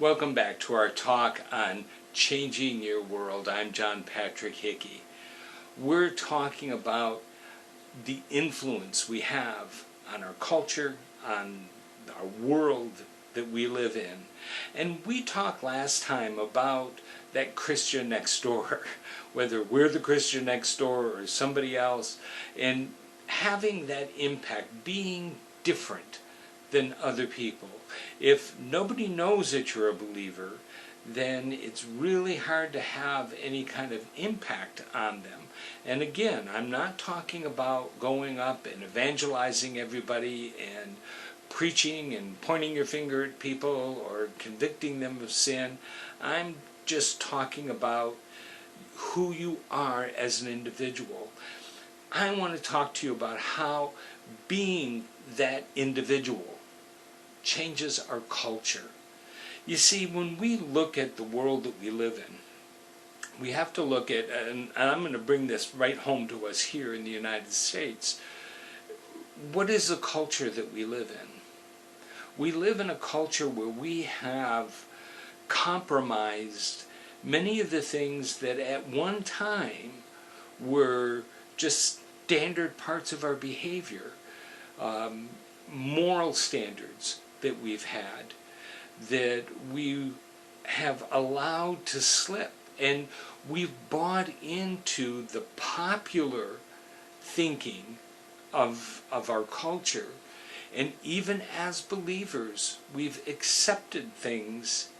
Welcome back to our talk on changing your world. I'm John Patrick Hickey. We're talking about the influence we have on our culture, on our world that we live in. And we talked last time about that Christian next door, whether we're the Christian next door or somebody else, and having that impact, being different than other people. If nobody knows that you're a believer, then it's really hard to have any kind of impact on them. And again, I'm not talking about going up and evangelizing everybody and preaching and pointing your finger at people or convicting them of sin. I'm just talking about who you are as an individual. I want to talk to you about how being that individual changes our culture. You see, when we look at the world that we live in, we have to look at, and I'm going to bring this right home to us here in the United States, what is the culture that we live in? We live in a culture where we have compromised many of the things that at one time were just standard parts of our behavior, moral standards that we've had, that we have allowed to slip. And we've bought into the popular thinking of our culture. And even as believers, we've accepted things,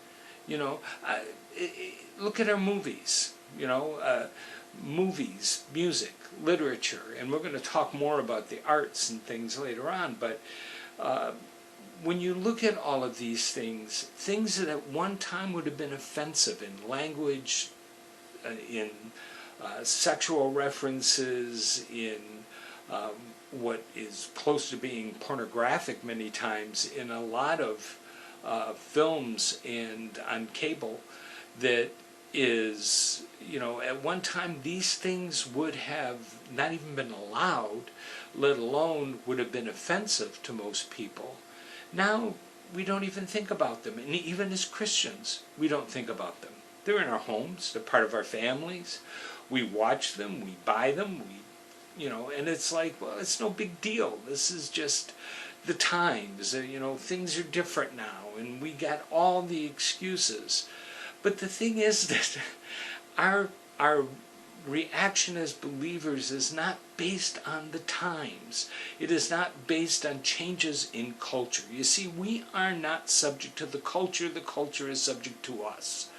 look at our movies, movies, music, literature, and we're going to talk more about the arts and things later on, but when you look at all of these things that at one time would have been offensive in language, in sexual references, in what is close to being pornographic many times in a lot of films and on cable, that is, at one time these things would have not even been allowed, let alone would have been offensive to most people. Now we don't even think about them, and even as Christians we don't think about them. They're in our homes, they're part of our families, we watch them, we buy them, and it's like, well, it's no big deal, this is just the times, things are different now, and we got all the excuses. But the thing is that our reaction as believers is not based on the times. It is not based on changes in culture. You see, we are not subject to the culture is subject to us.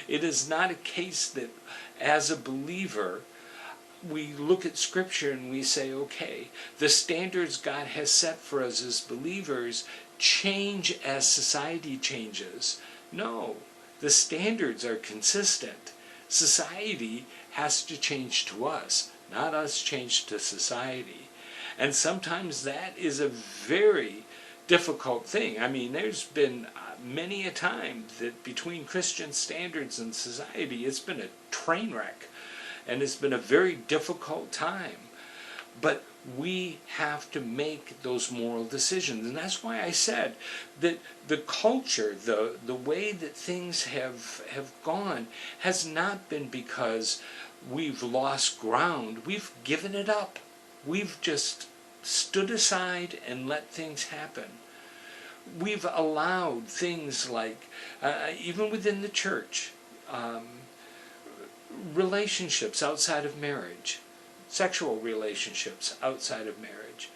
It is not a case that as a believer we look at Scripture and we say, okay, the standards God has set for us as believers change as society changes. No, the standards are consistent. Society has to change to us, not us change to society. And sometimes that is a very difficult thing. I mean, there's been many a time that between Christian standards and society, it's been a train wreck. And it's been a very difficult time. But we have to make those moral decisions. And that's why I said that the culture, the way that things have gone, has not been because we've lost ground. We've given it up. We've just stood aside and let things happen. We've allowed things like, even within the church, relationships outside of marriage, sexual relationships outside of marriage.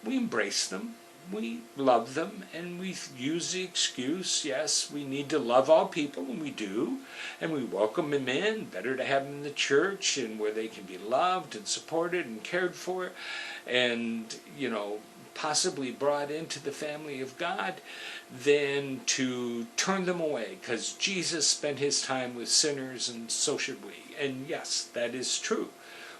We embrace them, we love them, and we use the excuse, yes, we need to love all people, and we do, and we welcome them in. Better to have them in the church and where they can be loved and supported and cared for, and possibly brought into the family of God, than to turn them away, because Jesus spent his time with sinners, and so should we. And yes, that is true.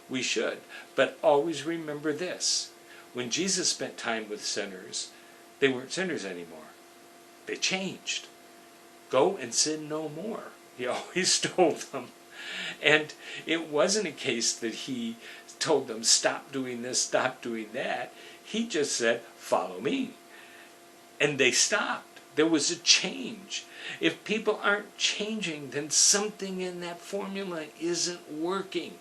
We should. But always remember this. When Jesus spent time with sinners, they weren't sinners anymore. They changed. Go and sin no more, he always told them. And it wasn't a case that he told them, stop doing this, stop doing that. He just said, follow me. And they stopped. There was a change. If people aren't changing, then something in that formula isn't working.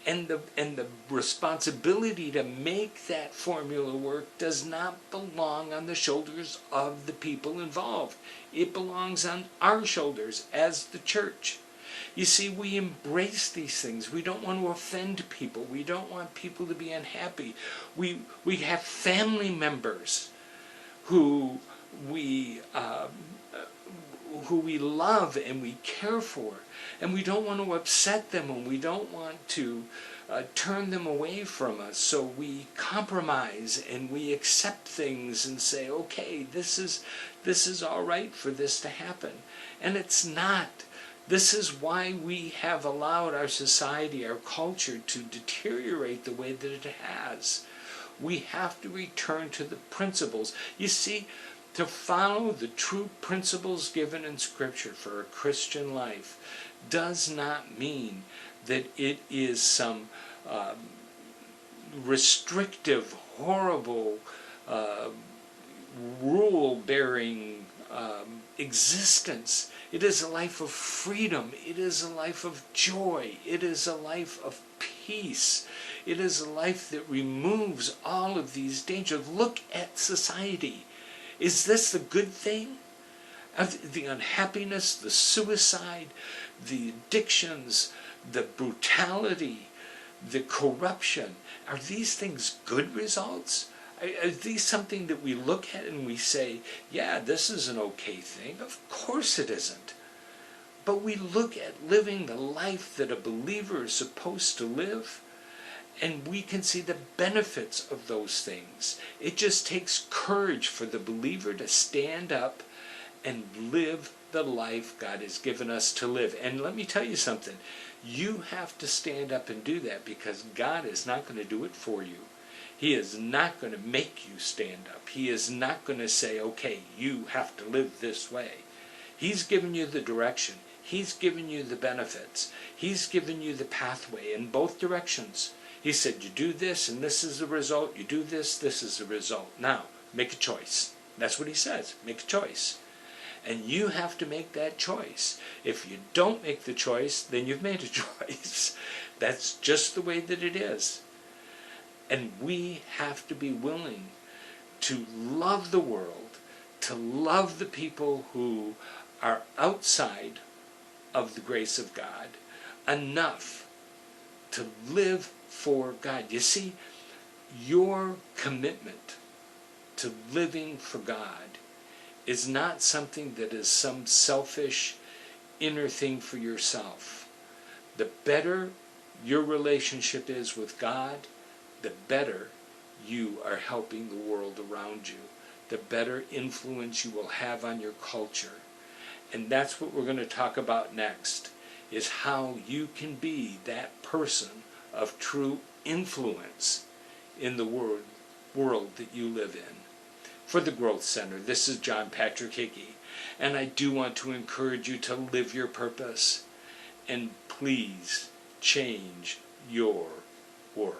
And the responsibility to make that formula work does not belong on the shoulders of the people involved. It belongs on our shoulders as the church. You see, we embrace these things. We don't want to offend people. We don't want people to be unhappy. We have family members who we love and we care for, and we don't want to upset them, and we don't want to turn them away from us. So we compromise and we accept things and say, okay, this is all right for this to happen, and it's not. This is why we have allowed our society, our culture, to deteriorate the way that it has. We have to return to the principles. You see, to follow the true principles given in Scripture for a Christian life does not mean that it is some restrictive, horrible, rule-bearing existence. It is a life of freedom. It is a life of joy. It is a life of peace. It is a life that removes all of these dangers. Look at society. Is this the good thing? The unhappiness, the suicide, the addictions, the brutality, the corruption. Are these things good results? Are these something that we look at and we say, yeah, this is an okay thing? Of course it isn't. But we look at living the life that a believer is supposed to live, and we can see the benefits of those things. It just takes courage for the believer to stand up and live the life God has given us to live. And let me tell you something. You have to stand up and do that, because God is not going to do it for you. He is not going to make you stand up. He is not going to say, okay, you have to live this way. He's given you the direction. He's given you the benefits. He's given you the pathway in both directions. He said, you do this and this is the result. You do this, this is the result. Now, make a choice. That's what he says. Make a choice. And you have to make that choice. If you don't make the choice, then you've made a choice. That's just the way that it is. And we have to be willing to love the world, to love the people who are outside of the grace of God, enough to live for God. You see, your commitment to living for God is not something that is some selfish inner thing for yourself. The better your relationship is with God, the better you are helping the world around you, the better influence you will have on your culture. And that's what we're going to talk about next, is how you can be that person of true influence in the world that you live in. For the Growth Center, this is John Patrick Hickey, and I do want to encourage you to live your purpose, and please change your world.